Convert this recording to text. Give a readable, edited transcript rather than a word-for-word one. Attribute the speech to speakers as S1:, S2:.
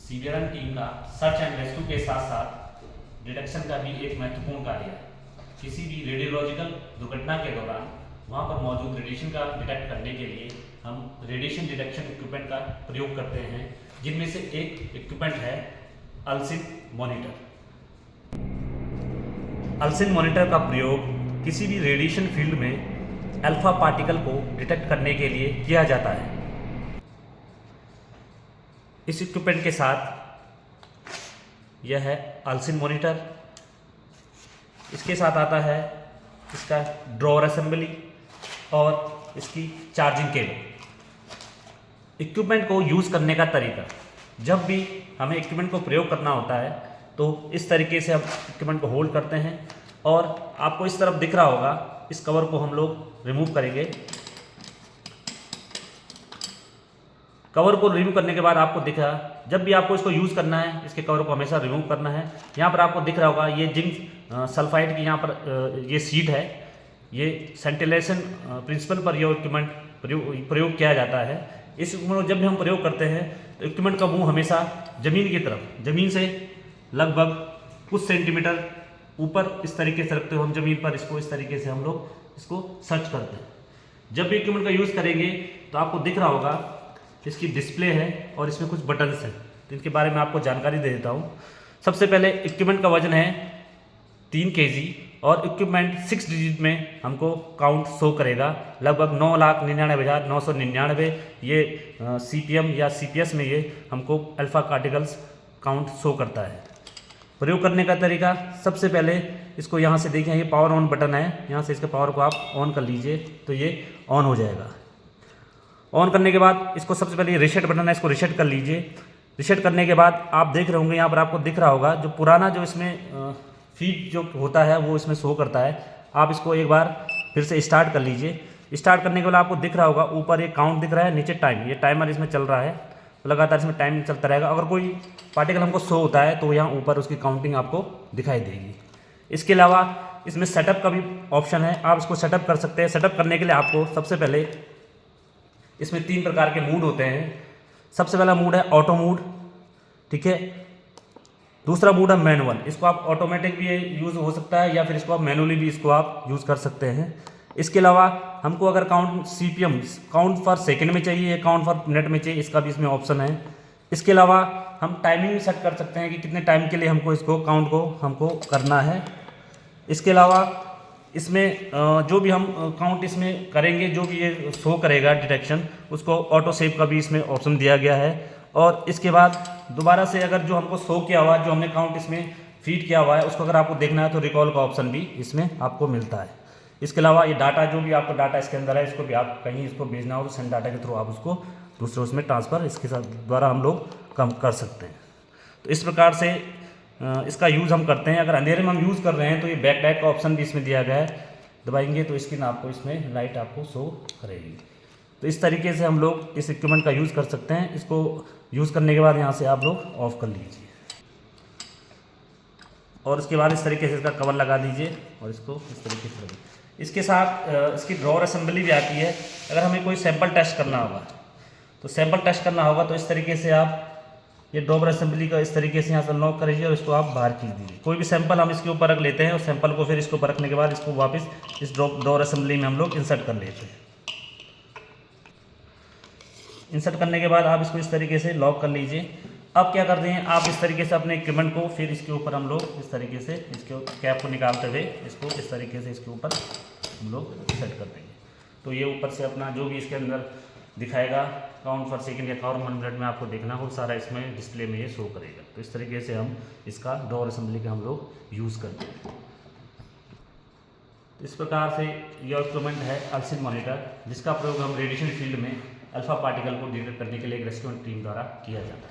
S1: सीबीआरएम team का search and rescue के साथ साथ डिटेक्शन का भी एक महत्वपूर्ण कार्य है। किसी भी रेडियोलॉजिकल दुर्घटना के दौरान वहाँ पर मौजूद रेडिएशन का डिटेक्ट करने के लिए हम रेडिएशन डिटेक्शन इक्विपमेंट का प्रयोग करते हैं, जिनमें से एक इक्विपमेंट है अल्सिन मॉनिटर। अल्सिन मॉनिटर का प्रयोग किसी भी रेडिएशन फील्ड में अल्फा पार्टिकल को डिटेक्ट करने के लिए किया जाता है। इस इक्विपमेंट के साथ यह है अल्सिन मॉनिटर। इसके साथ आता है इसका ड्रॉअर असेंबली और इसकी चार्जिंग केबल। इक्विपमेंट को यूज़ करने का तरीका, जब भी हमें इक्विपमेंट को प्रयोग करना होता है तो इस तरीके से हम इक्विपमेंट को होल्ड करते हैं और आपको इस तरफ दिख रहा होगा, इस कवर को हम लोग रिमूव करेंगे। कवर को रिमूव करने के बाद आपको दिख रहा, जब भी आपको इसको यूज़ करना है इसके कवर को हमेशा रिमूव करना है। यहाँ पर आपको दिख रहा होगा ये जिंक सल्फाइड की यहाँ पर ये सीट है। ये सेंटिलेशन प्रिंसिपल पर यह इक्विपमेंट प्रयोग किया जाता है। इस इक्विपमेंट को जब भी हम प्रयोग करते हैं तो इक्विपमेंट का मुंह हमेशा ज़मीन की तरफ, ज़मीन से लगभग कुछ सेंटीमीटर ऊपर इस तरीके से रखते हुए हम ज़मीन पर इसको इस तरीके से हम लोग इसको सर्च करते हैं। जब भी इक्विपमेंट का यूज़ करेंगे तो आपको दिख रहा होगा इसकी डिस्प्ले है और इसमें कुछ बटन्स हैं, तो इनके बारे में आपको जानकारी दे देता हूँ। सबसे पहले इक्विपमेंट का वजन है 3 kg और इक्विपमेंट 6 डिजिट में हमको काउंट शो करेगा, लगभग 9,99,999 ये CPM या CPS में ये हमको अल्फा पार्टिकल्स काउंट शो करता है। प्रयोग करने का तरीका, सबसे पहले इसको यहाँ से देखिए, ये पावर ऑन बटन है, यहाँ से इसके पावर को आप ऑन कर लीजिए तो ये ऑन हो जाएगा। ऑन करने के बाद इसको सबसे पहले रीसेट बटन है, इसको रीसेट कर लीजिए। रीसेट करने के बाद आप देख रहे होंगे, यहाँ पर आपको दिख रहा होगा जो पुराना जो इसमें फीड जो होता है वो इसमें शो करता है। आप इसको एक बार फिर से स्टार्ट कर लीजिए। स्टार्ट करने के बाद आपको दिख रहा होगा ऊपर एक काउंट दिख रहा है, नीचे टाइम, ये टाइमर इसमें चल रहा है, तो लगातार इसमें टाइम चलता रहेगा। अगर कोई पार्टिकल हमको शो होता है तो यहाँ ऊपर उसकी काउंटिंग आपको दिखाई देगी। इसके अलावा इसमें सेटअप का भी ऑप्शन है, आप इसको सेटअप कर सकते हैं। सेटअप करने के लिए आपको सबसे पहले इसमें 3 प्रकार के मूड होते हैं। सबसे पहला मूड है ऑटो मूड, ठीक है। दूसरा मूड है मैनुअल, इसको आप ऑटोमेटिक भी यूज़ हो सकता है या फिर इसको आप मैनुअली भी इसको आप यूज़ कर सकते हैं। इसके अलावा हमको अगर count CPM count for second में चाहिए या काउंट फॉर मिनट में चाहिए, इसका भी इसमें ऑप्शन है। इसके अलावा हम टाइमिंग भी सेट कर सकते हैं कि कितने टाइम के लिए हमको इसको काउंट को हमको करना है। इसके अलावा इसमें जो भी हम काउंट इसमें करेंगे, जो भी ये शो करेगा डिटेक्शन, उसको ऑटो सेव का भी इसमें ऑप्शन दिया गया है। और इसके बाद दोबारा से अगर जो हमको शो किया हुआ है, जो हमने काउंट इसमें फीड किया हुआ है, उसको अगर आपको देखना है तो रिकॉल का ऑप्शन भी इसमें आपको मिलता है। इसके अलावा ये डाटा, जो भी आपको डाटा इसके अंदर है, इसको भी आप कहीं इसको भेजना हो तो सेंड डाटा के थ्रू आप उसको दूसरे उसमें ट्रांसफ़र इसके साथ द्वारा हम लोग कम कर सकते हैं। तो इस प्रकार से इसका यूज़ हम करते हैं। अगर अंधेरे में हम यूज़ कर रहे हैं तो ये बैक लाइट का ऑप्शन भी इसमें दिया गया है, दबाएंगे तो स्क्रीन आपको इसमें लाइट आपको शो करेगी। तो इस तरीके से हम लोग इस इक्विपमेंट का यूज़ कर सकते हैं। इसको यूज़ करने के बाद यहाँ से आप लोग ऑफ कर लीजिए और उसके बाद इस तरीके से इसका कवर लगा दीजिए और इसको इस तरीके से लगा। इसके साथ इसकी ड्रॉअर असेंबली भी आती है। अगर हमें कोई सैंपल टेस्ट करना होगा तो इस तरीके से आप ये ड्रॉअर असेंबली का इस तरीके से यहाँ से लॉक करिए और इसको आप बाहर खींच दीजिए। कोई भी सैंपल हम इसके ऊपर रख लेते हैं और सैंपल को फिर इसके ऊपर रखने के बाद इसको वापस इस ड्रॉअर असेंबली में हम लोग इंसर्ट कर लेते हैं। इंसर्ट करने के बाद आप इसको इस तरीके से लॉक कर लीजिए। अब क्या करते हैं, आप इस तरीके से अपने इक्विपमेंट को फिर इसके ऊपर हम लोग इस तरीके से इसके कैप को निकालते हुए इसको इस तरीके से इसके ऊपर हम लोग सेट कर देंगे। तो ये ऊपर से अपना जो भी इसके अंदर दिखाएगा काउंट फॉर सेकंड या काउंट फॉर मिनट में आपको देखना हो, सारा इसमें डिस्प्ले में ये शो करेगा। तो इस तरीके से हम इसका ड्रॉअर असेंबली का हम लोग यूज़ करते हैं। इस प्रकार से यह इक्विपमेंट है अल्सिन मॉनिटर, जिसका प्रयोग हम रेडिएशन फील्ड में अल्फा पार्टिकल को डिटेक्ट करने के लिए एक रेस्क्यू टीम द्वारा किया जाता है।